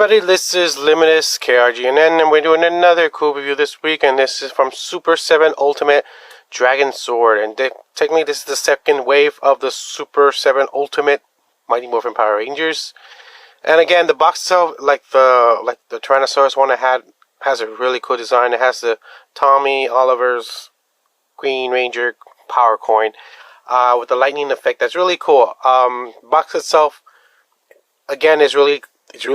everybody, this is Limitless KRGNN, and we're doing another cool review this week, and this is from Super7 Ultimate Dragonzord, and technically this is the second wave of the Super7 Ultimate Mighty Morphin Power Rangers. And again, the box itself, like the Tyrannosaurus one I had, has a really cool design. It has the Tommy Oliver's Green Ranger Power Coin with the lightning effect. That's really cool. Box itself, again, is really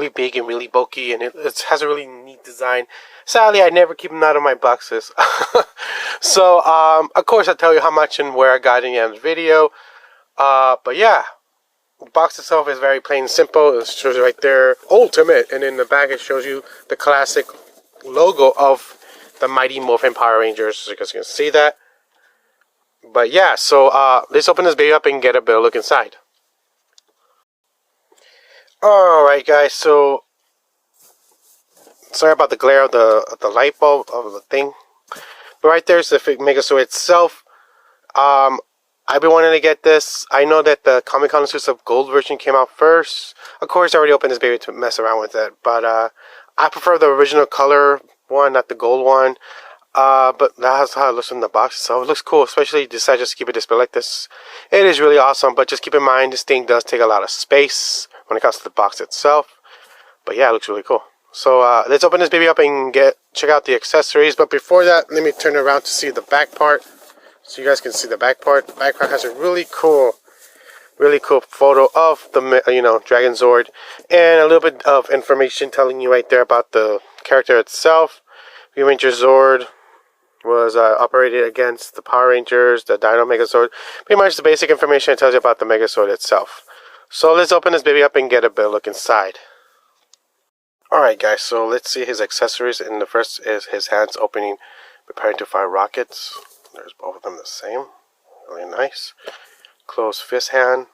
big and really bulky, and it has a really neat design. Sadly, I never keep them out of my boxes. So, of course, I'll tell you how much and where I got in the end of the video. But yeah, the box itself is very plain and simple. It shows you right there, Ultimate, and in the back it shows you the classic logo of the Mighty Morphin Power Rangers, so you guys can see that. But yeah, so let's open this baby up and get a better look inside. Alright guys, so sorry about the glare of the light bulb of the thing. But right there's the Megazord itself. I've been wanting to get this. I know that the Comic-Con exclusive gold version came out first. Of course, I already opened this baby to mess around with it. But I prefer the original color one, not the gold one. But that's how it looks in the box. So it looks cool, especially if you decide just to keep it displayed like this. It is really awesome, but just keep in mind this thing does take a lot of space when it comes to the box itself. But yeah, it looks really cool. So let's open this baby up and check out the accessories. But before that, let me turn it around to see the back part, so you guys can see the back part. The back part has a really cool photo of the Dragonzord, and a little bit of information telling you right there about the character itself. Green Ranger Zord was operated against the Power Rangers, the Dino Megazord. Pretty much the basic information it tells you about the Megazord itself. So let's open this baby up and get a better look inside. Alright guys, so let's see his accessories. And the first is his hands opening, preparing to fire rockets. There's both of them the same. Really nice. Closed fist hand.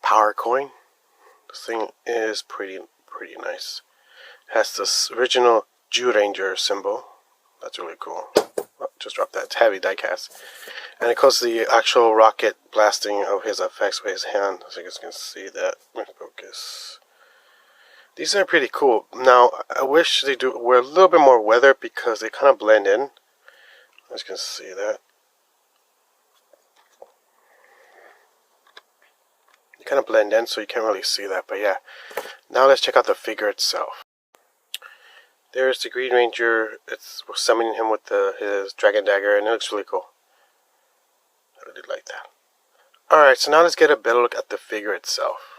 Power coin. This thing is pretty nice. Has this original Jew Ranger symbol. That's really cool. Oh, just dropped that. It's heavy die cast. And it closes the actual rocket blasting of his effects with his hand. So you guys can see that. Let me focus. These are pretty cool. Now, I wish they were a little bit more weathered because they kind of blend in. As you can see that. They kind of blend in, so you can't really see that. But yeah. Now let's check out the figure itself. There's the Green Ranger. It's summoning him with his dragon dagger, and it looks really cool. I really like that. Alright, so now let's get a better look at the figure itself.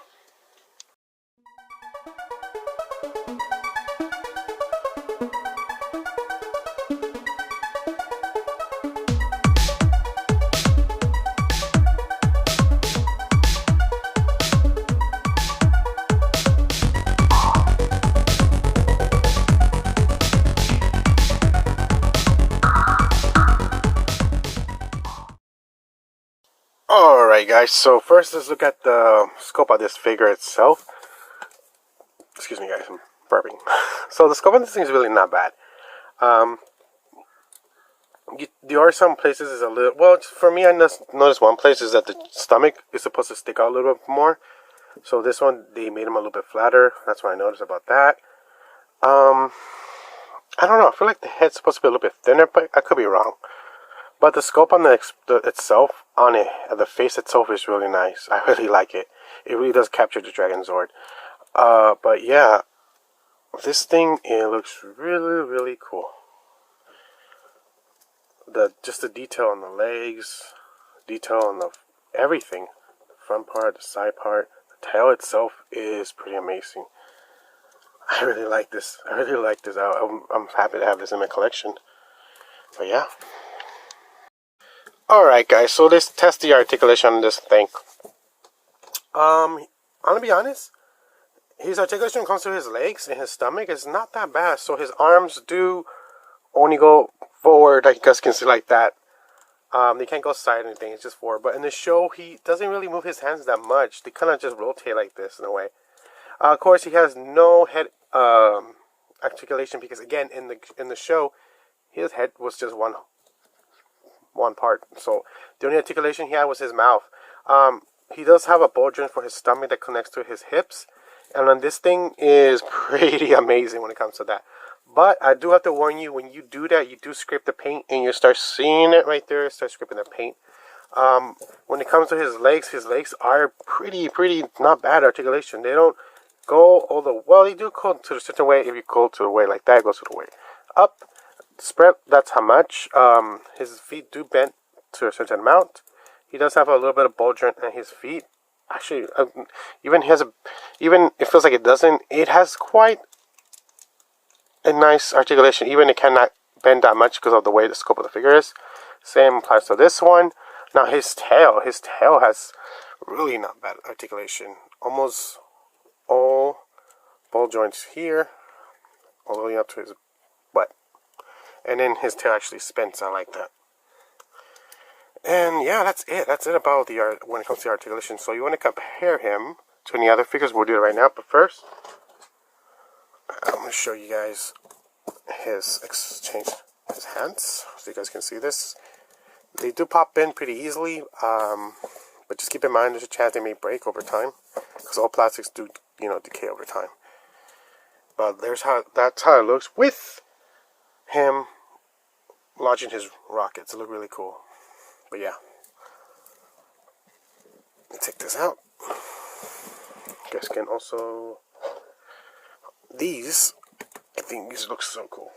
Alright guys, so first let's look at the scope of this figure itself. Excuse me guys, I'm burping. So the scope of this thing is really not bad. There are some places is a little, well, for me I noticed one place is that the stomach is supposed to stick out a little bit more. So this one, they made him a little bit flatter. That's what I noticed about that. I don't know, I feel like the head's supposed to be a little bit thinner, but I could be wrong. But the scope on the face itself is really nice. I really like it. It really does capture the Dragonzord. But yeah, this thing, it looks really cool. Just the detail on the legs, detail on everything, the front part, the side part, the tail itself is pretty amazing. I really like this. I'm happy to have this in my collection. But yeah. Alright guys, so let's test the articulation on this thing. I'm gonna be honest, his articulation when it comes to his legs and his stomach is not that bad. So his arms do only go forward, like you guys can see, like that. They can't go side or anything, it's just forward. But in the show, he doesn't really move his hands that much. They kind of just rotate like this in a way. Of course, he has no head articulation because, again, in the show, his head was just one part. So the only articulation he had was his mouth. He does have a ball joint for his stomach that connects to his hips, And then this thing is pretty amazing when it comes to that. But I do have to warn you, when you do that, you do scrape the paint, and you start seeing it right there. Start scraping the paint. When it comes to his legs are pretty not bad articulation. They don't go all the well. They do go to a certain way. If you go to the way like that, it goes to the way up. Spread. That's how much. His feet do bend to a certain amount. He does have a little bit of bulge in his feet. Actually, even it feels like it doesn't. It has quite a nice articulation. Even it cannot bend that much because of the way the scope of the figure is. Same applies to this one. Now his tail has really not bad articulation. Almost all ball joints here, all the way up to his butt. And then his tail actually spins out like that. And yeah, that's it. That's it about the art when it comes to articulation. So you want to compare him to any other figures. We'll do it right now. But first, I'm going to show you guys his hands, so you guys can see this. They do pop in pretty easily, but just keep in mind there's a chance they may break over time, because all plastics do, decay over time. But that's how it looks with him launching his rockets. It look really cool. But yeah, let me take this out. You guys can also these. I think these look so cool.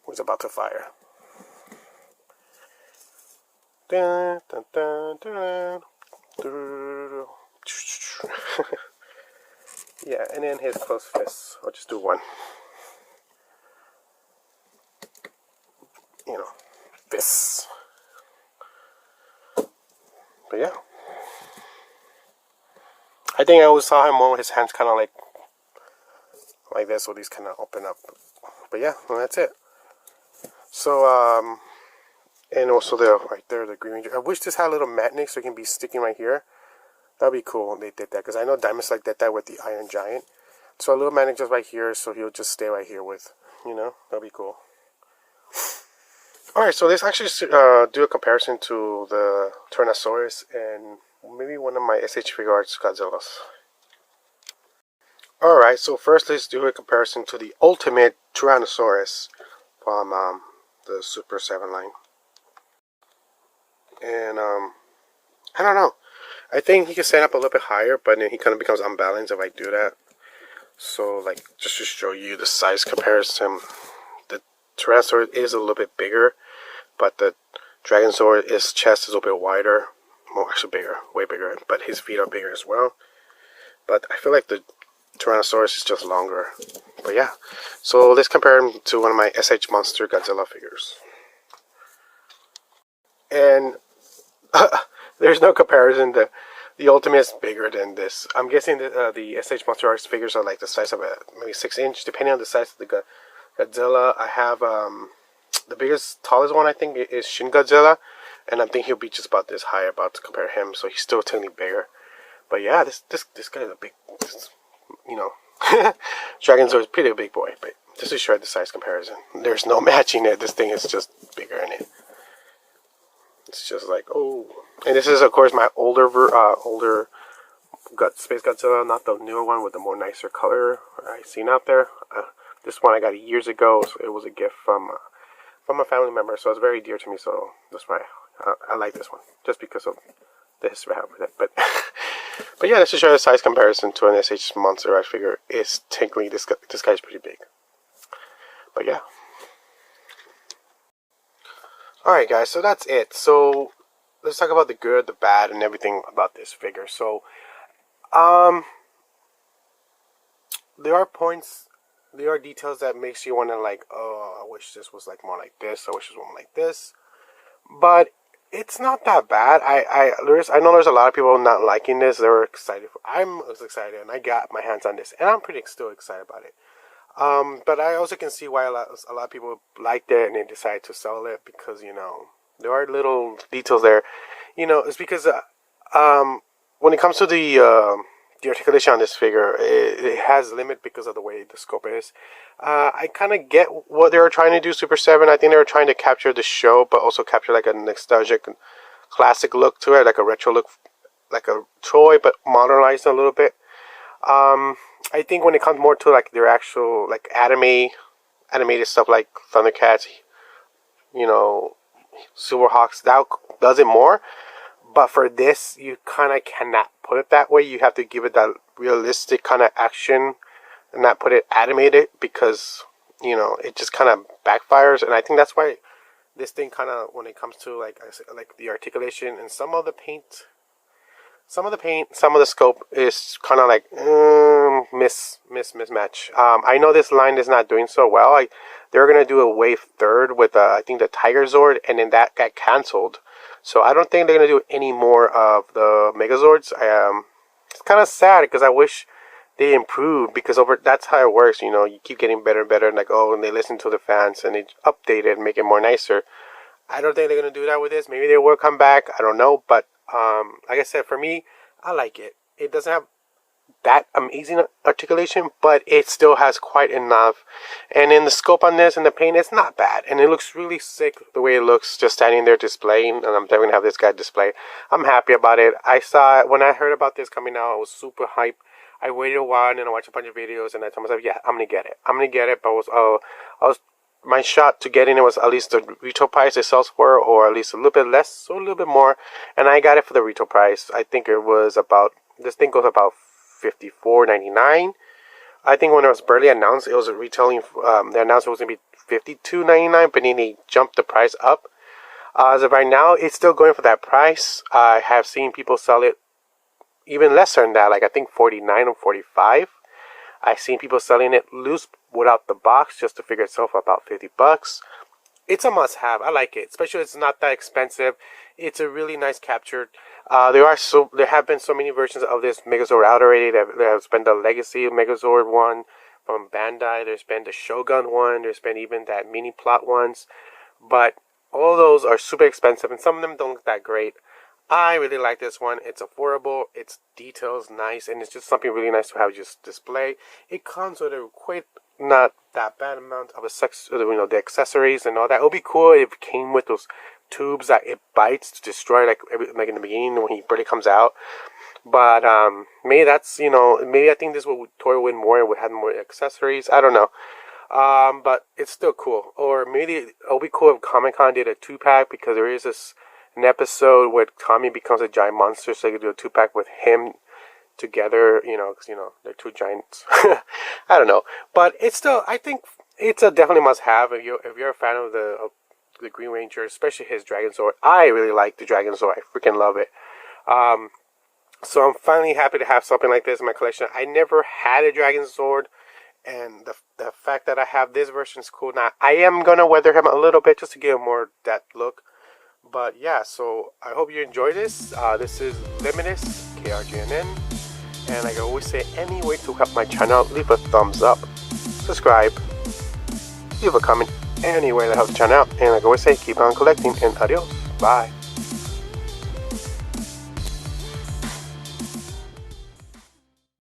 He's about to fire. Dun, dun, dun, dun, dun. Yeah, and then his closed fists. I'll just do one. Fists. But yeah, I think I always saw him more with his hands kind of like this, so these kind of open up. But yeah, well, that's it. So and also right there, the Green Ranger. I wish this had a little magnet so it can be sticking right here. That'd be cool when they did that, because I know Diamond's like did that with the Iron Giant. So a little magnet just right here, so he'll just stay right here with, that'd be cool. Alright, so let's actually do a comparison to the Tyrannosaurus and maybe one of my SH Figure Arts Godzillas. Alright, so first let's do a comparison to the ultimate Tyrannosaurus from the Super7 line. And I don't know. I think he can stand up a little bit higher, but then he kind of becomes unbalanced if I do that. So, just to show you the size comparison, the Tyrannosaurus is a little bit bigger, but the Dragonzord, his chest is a little bit wider. Well, actually bigger, way bigger, but his feet are bigger as well. But I feel like the Tyrannosaurus is just longer. But yeah, so let's compare him to one of my SH Monster Godzilla figures. And there's no comparison. The Ultimate is bigger than this. I'm guessing that the SH Monster Arts figures are like the size of maybe 6 inch, depending on the size of the Godzilla. I have the biggest, tallest one I think is Shin Godzilla, and I think he'll be just about this high. About to compare him, so he's still technically bigger. But yeah, this guy is a big, Dragonzord is pretty big boy. But just to show the size comparison, there's no matching it. This thing is just bigger in it. It's just like, oh. And this is, of course, my older Space Godzilla, not the newer one with the more nicer color I've seen out there. This one I got years ago, so it was a gift from a family member, so it's very dear to me. So that's why I like this one, just because of the history I have with it. But but yeah, let's just show the size comparison to an SH Monster Art figure. Is technically this guy's pretty big. But yeah. Alright guys, so that's it. So let's talk about the good, the bad, and everything about this figure. So there are details that makes you want to oh, I wish this was more like this, I wish it was more like this. But it's not that bad. I know there's a lot of people not liking this. They were excited. I was excited, and I got my hands on this, and I'm still excited about it. But I also can see why a lot of people liked it and they decided to sell it, because there are little details there. It's because when it comes to the articulation on this figure, it has limit because of the way the scope is. I kind of get what they were trying to do, Super7. I think they were trying to capture the show, but also capture a nostalgic, classic look to it, like a retro look, like a toy, but modernized a little bit. I think when it comes more to like their actual like animated stuff like Thundercats, you know, Silverhawks, that does it more. But for this, you kind of cannot put it that way. You have to give it that realistic kind of action and not put it animated, because, you know, it just kind of backfires. And I think that's why this thing kind of, when it comes to like I said, like the articulation and some of the scope is kind of like mismatch. I know this line is not doing so well. They're gonna do a wave third with I think the Dragonzord, and then that got canceled. So I don't think they're gonna do any more of the Megazords. It's kind of sad because I wish they improved, because that's how it works. You know, you keep getting better and better, and like, oh, and they listen to the fans and they update it and make it more nicer. I don't think they're gonna do that with this. Maybe they will come back. I don't know, but like I said, for me, I like it. It doesn't have that amazing articulation, but it still has quite enough. And in the scope on this and the paint, it's not bad, and it looks really sick the way it looks just standing there displaying. And I'm definitely gonna have this guy display. I'm happy about it. I saw it when I heard about this coming out. I was super hyped. I waited a while and then I watched a bunch of videos, and I told myself, yeah, I'm gonna get it. But my shot to getting it was at least the retail price it sells for, or at least a little bit less, or a little bit more. And I got it for the retail price. I think it was about, this thing goes about $54.99. I think when it was barely announced, it was retailing. They announced it was gonna be $52.99, but then they jumped the price up. As of right now, it's still going for that price. I have seen people sell it even lesser than that, like I think $49 or $45. I've seen people selling it loose without the box just to figure itself about $50. It's a must-have. I like it, especially it's not that expensive. It's a really nice capture. There have been so many versions of this Megazord out already. There's been the Legacy Megazord one from Bandai. There's been the Shogun one. There's been even that mini plot ones. But all of those are super expensive, and some of them don't look that great. I really like this one. It's affordable, its details nice, and it's just something really nice to have just display. It comes with a quite not that bad amount of the accessories and all that. It would be cool if it came with those tubes that it bites to destroy, like in the beginning when he barely comes out. But maybe that's, maybe I think this would toy win more. It would have more accessories. I don't know. But it's still cool. Or maybe it would be cool if Comic-Con did a 2-pack, because there is an episode where Tommy becomes a giant monster, so they could do a 2-pack with him together, because they're two giants. I don't know, but it's still, I think it's a definitely must-have if you're a fan of the Green Ranger, especially his Dragonzord. I really like the Dragonzord. I freaking love it. So I'm finally happy to have something like this in my collection. I never had a Dragonzord, and the fact that I have this version is cool. Now I am gonna weather him a little bit just to give him more that look. But yeah, so I hope you enjoy this. This is Limitless, KRGNN. And like I always say, any way to help my channel, leave a thumbs up, subscribe, leave a comment, any way to help the channel out. And like I always say, keep on collecting, and adios. Bye.